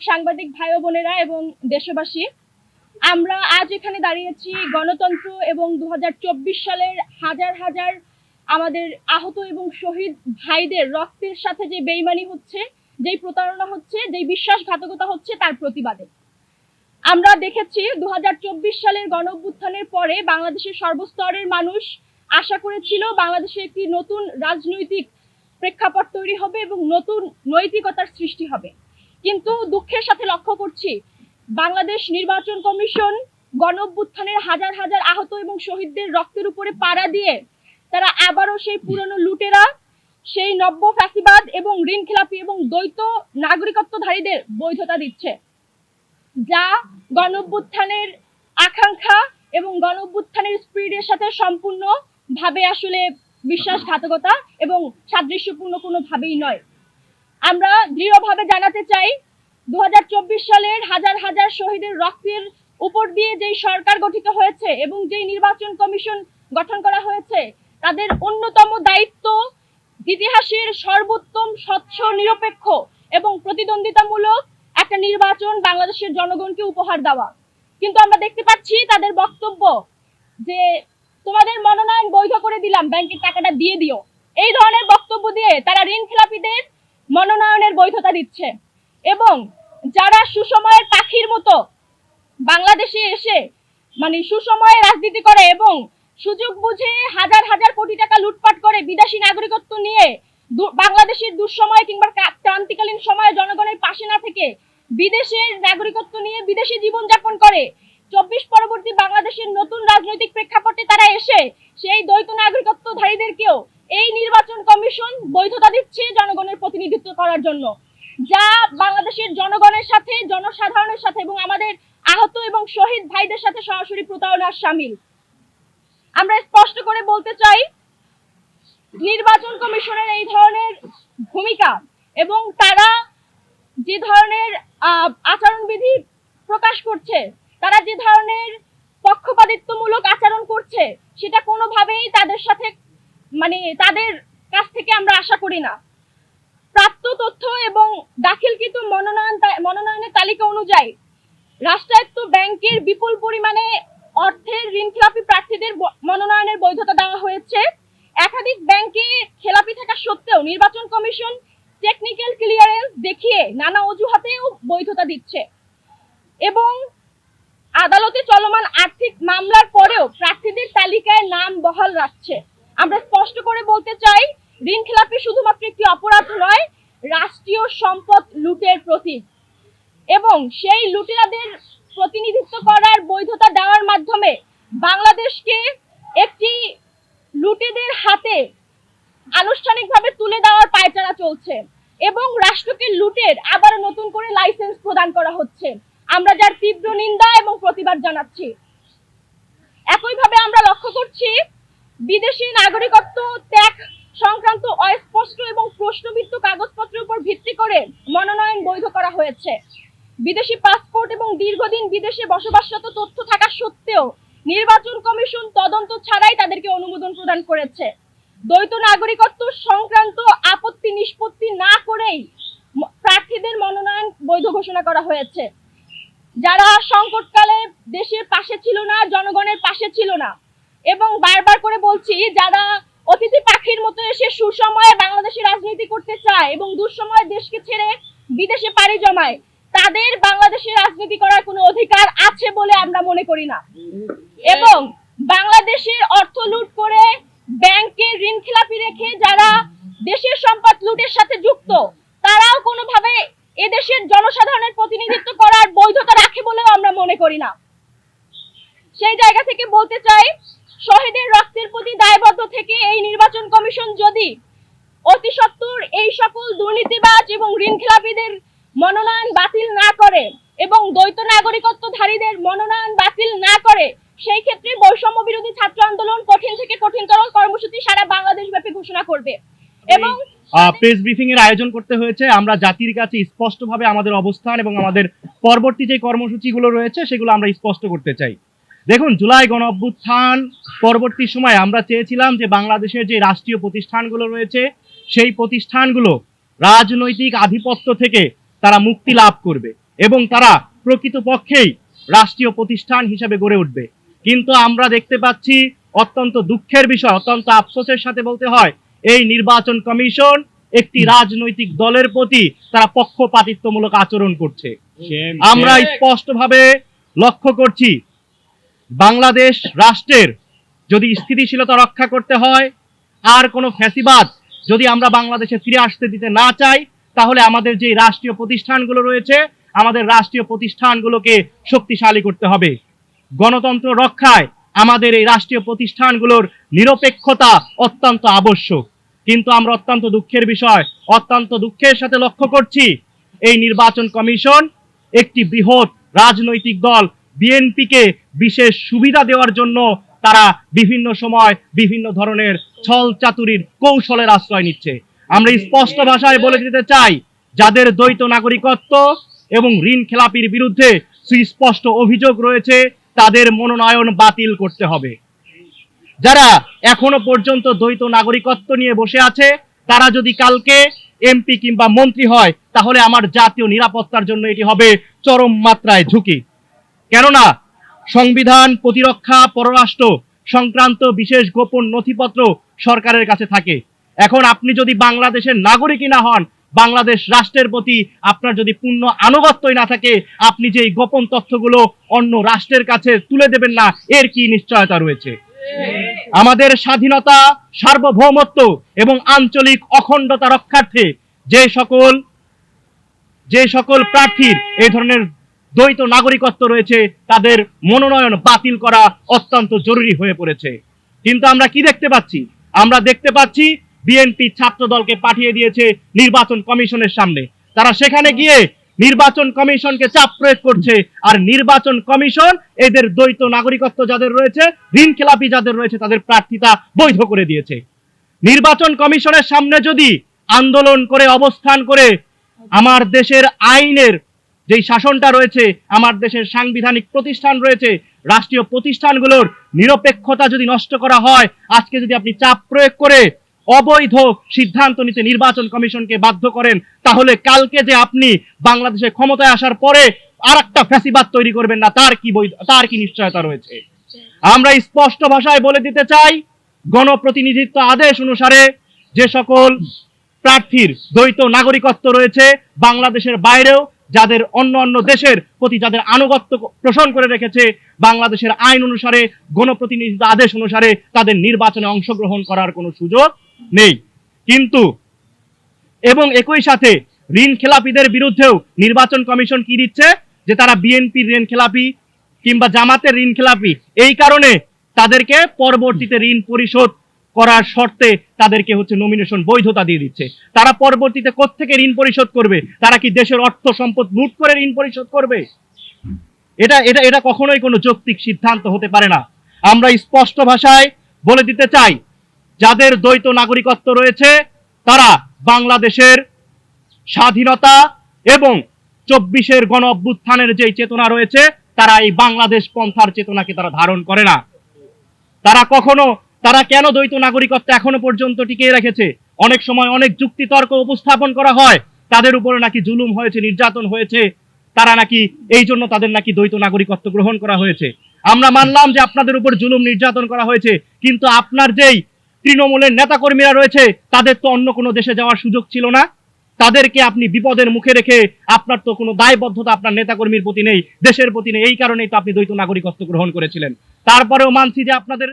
সাংবাদিক ভাই ও বোনেরা এবং দেশবাসী, আমরা আজ এখানে দাঁড়িয়েছি গণতন্ত্র এবং 2024 সালের হাজার হাজার আমাদের আহত এবং শহীদ ভাইদের রক্তের সাথে যে বেইমানি হচ্ছে, যেই প্রতারণা হচ্ছে, যেই বিশ্বাসঘাতকতা হচ্ছে তার প্রতিবাদে। আমরা দেখেছি 2024 সালের গণঅভ্যুত্থানের পরে বাংলাদেশের সর্বস্তরের মানুষ আশা করেছিল বাংলাদেশে একটি নতুন রাজনৈতিক প্রেক্ষাপট তৈরি হবে এবং নতুন নৈতিকতার সৃষ্টি হবে। কিন্তু দুঃখের সাথে লক্ষ্য করছি বাংলাদেশ নির্বাচন কমিশন গণঅভ্যুত্থানের হাজার হাজার আহত এবং শহীদদের রক্তের উপরে পাড়া দিয়ে তারা আবারও সেই পুরনো লুটেরা, সেই নব্য ফ্যাসিবাদ এবং ঋণখেলাপি এবং দ্বৈত নাগরিকত্বধারীদের বৈধতা দিচ্ছে, যা গণঅভ্যুত্থানের আকাঙ্ক্ষা এবং গণঅভ্যুত্থানের স্পিরিটের সাথে সম্পূর্ণ ভাবে আসলে বিশ্বাসঘাতকতা এবং সাদৃশ্যপূর্ণ কোনোভাবেই নয়। আমরা দৃঢ়ভাবে জানাতে চাই 2024 সালের হাজার হাজার শহীদের রক্তের উপর দিয়ে যেই সরকার গঠিত হয়েছে এবং যেই নির্বাচন কমিশন গঠন করা হয়েছে, তাদের অন্যতম দায়িত্ব ইতিহাসের সর্বোত্তম, স্বচ্ছ, নিরপেক্ষ এবং প্রতিদ্বন্দ্বিতামূলক একটা নির্বাচন বাংলাদেশের জনগণকে উপহার দেওয়া। কিন্তু আমরা দেখতে পাচ্ছি তাদের বক্তব্য যে তোমাদের মনোনয়ন বৈধ করে দিলাম, ব্যাংকের টাকাটা দিয়ে দিও, এই ধরনের বক্তব্য দিয়ে তারা ঋণখেলাপিদের মনোনয়নের বৈধতা দিচ্ছে। এবং যারা সুসময়ের পাখির মতো বাংলাদেশে এসে সুসময়ে রাজনীতি করে এবং সুযোগ বুঝে হাজার হাজার কোটি টাকা লুটপাট করে বিদেশি নাগরিকত্ব নিয়ে বাংলাদেশের দুঃসময় কিংবা ক্রান্তিকালীন সময়ে জনগণের পাশে না থেকে বিদেশের নাগরিকত্ব নিয়ে বিদেশি জীবনযাপন করে 24 পরবর্তী বাংলাদেশের নতুন রাজনৈতিক প্রেক্ষাপটে তারা এসে সেই দ্বৈত নাগরিকত্বধারীদেরকেও এই নির্বাচন কমিশন বৈধতা দিচ্ছে জনগণের প্রতিনিধিত্ব করার জন্য, যা বাংলাদেশের জনগণের সাথে, জনসাধারণের সাথে এবং আমাদের আহত এবং শহীদ ভাইদের সাথে সরাসরি প্রতারণার শামিল। আমরা স্পষ্ট করে বলতে চাই, নির্বাচন কমিশনের এই ধরনের ভূমিকা এবং তারা যে ধরনের আচরণবিধি প্রকাশ করছে, তারা যে ধরনের পক্ষপাতিত্বমূলক আচরণ করছে, সেটা কোনোভাবেই তাদের সাথে তাদের কাছ থেকে আমরা আশা করি না। প্রাপ্ত তথ্য এবং দাখিলকৃত মনোনয়নের তালিকা অনুযায়ী রাষ্ট্রায়ত্ত ব্যাংকের বিপুল পরিমাণে অর্থের ঋণখেলাপি প্রার্থীদের মনোনয়নের বৈধতা দেওয়া হয়েছে। একাধিক ব্যাংকে খেলাপি থাকা সত্ত্বেও নির্বাচন কমিশন টেকনিক্যাল ক্লিয়ারেন্স দেখিয়ে নানা অজুহাতেও বৈধতা দিচ্ছে এবং আদালতে চলমান আর্থিক মামলার পরেও প্রার্থীদের তালিকায় নাম বহাল রাখছে। আমরা স্পষ্ট করে বলতে চাই, ঋণখেলাপি শুধুমাত্র একটি অপরাধ নয়, রাষ্ট্রীয় সম্পদ লুটের প্রতীক এবং সেই লুটেরাদের প্রতিনিধিত্ব করার বৈধতা দেওয়ার মাধ্যমে বাংলাদেশকে একটি লুটেদের হাতে আনুষ্ঠানিকভাবে তুলে দেওয়ার পায়চারা চলছে এবং রাষ্ট্রকে লুটের আবার নতুন করে লাইসেন্স প্রদান করা হচ্ছে। আমরা যার তীব্র নিন্দা এবং প্রতিবাদ জানাচ্ছি। একইভাবে আমরা লক্ষ্য করছি বিদেশি নাগরিকত্ব ত্যাগ সংক্রান্ত অস্পষ্ট এবং প্রশ্নবিদ্ধ কাগজপত্রের উপর ভিত্তি করে মনোনয়ন বৈধ করা হয়েছে। বিদেশি পাসপোর্ট এবং দীর্ঘদিন বিদেশে বসবাসরত তথ্য থাকা সত্ত্বেও নির্বাচন কমিশন তদন্ত ছাড়াই তাদেরকে অনুমোদন প্রদান করেছে। দ্বৈত নাগরিকত্ব সংক্রান্ত আপত্তি নিষ্পত্তি না করেই প্রার্থীদের মনোনয়ন বৈধ ঘোষণা করা হয়েছে। যারা সংকটকালে দেশের পাশে ছিল না, জনগণের পাশে ছিল না এবং বারবার করে বলছি, যারা অতিথি পাখির মতো এসে সুসময়ে বাংলাদেশে রাজনীতি করতে চায় এবং দুঃসময়ে দেশকে ছেড়ে বিদেশে পাড়ি জমায়, তাদের বাংলাদেশে রাজনীতি করার কোনো অধিকার আছে বলে আমরা মনে করি না। এবং বাংলাদেশের অর্থ লুট করে ব্যাংকের ঋণখেলাপি রেখে যারা দেশের সম্পদ লুটের সাথে যুক্ত, তারাও কোনোভাবে এদেশের জনসাধারণের প্রতিনিধিত্ব করার বৈধতা রাখে বলেও আমরা মনে করি না। সেই জায়গা থেকে বলতে চাই, শহীদের রক্তের প্রতি দায়বদ্ধ থেকে এই নির্বাচন কমিশন যদি অতি সত্বর এই সকল দুর্নীতিবাজ এবং ঋণখেলাপিদের মনোনয়ন বাতিল না করে এবং দ্বৈত নাগরিকত্বধারীদের মনোনয়ন বাতিল না করে, সেই ক্ষেত্রে বৈষম্য বিরোধী ছাত্র আন্দোলন কঠিন থেকে কঠিনতর কর্মসূচি সারা বাংলাদেশ ব্যাপী ঘোষণা করবে এবং প্রেস ব্রিফিং এর আয়োজন করতে হয়েছে। আমরা জাতির কাছে স্পষ্টভাবে আমাদের অবস্থান এবং আমাদের পরবর্তী যে কর্মসূচিগুলো রয়েছে সেগুলো আমরা স্পষ্ট করতে চাই। দেখুন, জুলাই গণ অভ্যুত্থান পরবর্তী সময়ে আমরা চেয়েছিলাম যে বাংলাদেশের যে রাষ্ট্রীয় প্রতিষ্ঠানগুলো রয়েছে সেই প্রতিষ্ঠানগুলো রাজনৈতিক আধিপত্য থেকে তারা মুক্তি লাভ করবে এবং তারা প্রকৃতপক্ষেই রাষ্ট্রীয় প্রতিষ্ঠান হিসেবে গড়ে উঠবে। কিন্তু আমরা দেখতে পাচ্ছি অত্যন্ত দুঃখের বিষয়, অত্যন্ত আফসোসের সাথে বলতে হয়, এই নির্বাচন কমিশন একটি রাজনৈতিক দলের প্রতি তারা পক্ষপাতিত্বমূলক আচরণ করছে। আমরা স্পষ্টভাবে লক্ষ্য করছি, বাংলাদেশ রাষ্ট্রের যদি স্থিতিশীলতা রক্ষা করতে হয়, আর কোনো ফ্যাসিবাদ যদি আমরা বাংলাদেশে ফিরে আসতে দিতে না চাই, তাহলে আমাদের যে রাষ্ট্রীয় প্রতিষ্ঠানগুলো রয়েছে, আমাদের রাষ্ট্রীয় প্রতিষ্ঠানগুলোকে শক্তিশালী করতে হবে। গণতন্ত্র রক্ষায় আমাদের এই রাষ্ট্রীয় প্রতিষ্ঠানগুলোর নিরপেক্ষতা অত্যন্ত আবশ্যক। কিন্তু আমরা অত্যন্ত দুঃখের বিষয়, অত্যন্ত দুঃখের সাথে লক্ষ্য করছি, এই নির্বাচন কমিশন একটি বৃহৎ রাজনৈতিক দল বিএনপিকে বিশেষ সুবিধা দেওয়ার জন্য তারা বিভিন্ন সময় বিভিন্ন ধরনের ছল চাতুরির কৌশলের আশ্রয় নিচ্ছে। আমরা স্পষ্ট ভাষায় বলে দিতে চাই, যাদের দ্বৈত নাগরিকত্ব এবং ঋণ খেলাপির বিরুদ্ধে সুস্পষ্ট অভিযোগ রয়েছে, তাদের মনোনয়ন বাতিল করতে হবে। যারা এখনো পর্যন্ত দ্বৈত নাগরিকত্ব নিয়ে বসে আছে, তারা যদি কালকে এমপি কিংবা মন্ত্রী হয়, তাহলে আমার জাতীয় নিরাপত্তার জন্য এটি হবে চরম মাত্রায় ঝুঁকি। কেননা সংবিধান, প্রতিরক্ষা, পররাষ্ট্র সংক্রান্ত বিশেষ গোপন নথিপত্র সরকারের কাছে থাকে। এখন আপনি যদি বাংলাদেশের নাগরিকই না হন, বাংলাদেশ রাষ্ট্রের প্রতি আপনার যদি পূর্ণ আনুগত্যই না থাকে, আপনি যে এই গোপন তথ্যগুলো অন্য রাষ্ট্রের কাছে তুলে দেবেন না, এর কি নিশ্চয়তা রয়েছে? আমাদের স্বাধীনতা, সার্বভৌমত্ব এবং আঞ্চলিক অখণ্ডতা রক্ষার্থে যে সকল প্রার্থীর এই ধরনের দ্বৈত নাগরিকত্ব রয়েছে, তাদের মনোনয়ন বাতিল করা অত্যন্ত জরুরি হয়ে পড়েছে। কিন্তু আমরা কি দেখতে পাচ্ছি? আমরা দেখতে পাচ্ছি বিএনপি ছাত্র দলকে পাঠিয়ে দিয়েছে নির্বাচন কমিশনের সামনে। তারা সেখানে গিয়ে নির্বাচন কমিশনকে চাপ প্রয়োগ করছে, আর নির্বাচন কমিশন এদের দ্বৈত নাগরিকত্ব যাদের রয়েছে, ঋণ খেলাপি যাদের রয়েছে, তাদের প্রার্থিতা বৈধ করে দিয়েছে। নির্বাচন কমিশনের সামনে যদি আন্দোলন করে, অবস্থান করে আমার দেশের আইনের যেই শাসনটা রয়েছে, আমার দেশের সাংবিধানিক প্রতিষ্ঠান রয়েছে, রাষ্ট্রীয় প্রতিষ্ঠানগুলোর নিরপেক্ষতা যদি নষ্ট করা হয়, আজকে যদি আপনি চাপ প্রয়োগ করে অবৈধ সিদ্ধান্ত নিতে নির্বাচন কমিশনকে বাধ্য করেন, তাহলে কালকে যে আপনি বাংলাদেশে ক্ষমতায় আসার পরে আর একটা ফ্যাসিবাদ তৈরি করবেন না, তার কি নিশ্চয়তা রয়েছে? আমরা স্পষ্ট ভাষায় বলে দিতে চাই, গণপ্রতিনিধিত্ব আদেশ অনুসারে যে সকল প্রার্থীর দ্বৈত নাগরিকত্ব রয়েছে, বাংলাদেশের বাইরেও যাদের অন্য দেশের প্রতি যাদের আনুগত্য পোষণ করে রেখেছে, বাংলাদেশের আইন অনুসারে, গণপ্রতিনিধিত্ব আদেশ অনুসারে তাদের নির্বাচনে অংশগ্রহণ করার কোনো সুযোগ নেই। কিন্তু এবং একই সাথে ঋণ খেলাপিদের বিরুদ্ধেও নির্বাচন কমিশন কি দিচ্ছে, যে তারা বিএনপির ঋণ খেলাপি কিংবা জামাতের ঋণ খেলাপি, এই কারণে তাদেরকে পরবর্তীতে ঋণ পরিশোধ করার শর্তে তাদেরকে নমিনেশন বৈধতা দিয়ে দিচ্ছে। তারা পরবর্তীতে কোত্থেকে ঋণ পরিশোধ করবে? তারা কি দেশের অর্থ সম্পদ লুট করে ঋণ পরিশোধ করবে? এটা কখনোই কোনো যৌক্তিক সিদ্ধান্ত হতে পারে না। আমরা স্পষ্ট ভাষায় বলে দিতে চাই, যাদের দ্বৈত নাগরিকত্ব রয়েছে, তারা বাংলাদেশের স্বাধীনতা এবং 24-এর গণ অভ্যুত্থানের যে চেতনা রয়েছে, তারা এই বাংলাদেশ পন্থার চেতনাকে তারা ধারণ করে না। তারা কেন দ্বৈত নাগরিকত্ব এখনো পর্যন্ত টিকিয়ে রেখেছে? অনেক সময় অনেক যুক্তিতর্ক উপস্থাপন করা হয়, তাদের উপরে নাকি জুলুম হয়েছে, নির্যাতন হয়েছে, তারা নাকি এই জন্য তাদের নাকি দ্বৈত নাগরিকত্ব গ্রহণ করা হয়েছে। আমরা মানলাম যে আপনাদের উপর জুলুম নির্যাতন করা হয়েছে, কিন্তু আপনার যেই তৃণমূলের নেতাকর্মীরা রয়েছে, তাদের তো অন্য কোনো দেশে যাওয়ার সুযোগ ছিল না। তাদেরকে আপনি বিপদের মুখে রেখে আপনার তো কোনো দায়বদ্ধতা আপনার নেতাকর্মীর প্রতি নেই, দেশের প্রতি নেই, এই কারণেই তো আপনি দ্বৈত নাগরিকত্ব গ্রহণ করেছিলেন। তারপরেও মানছি যে আপনাদের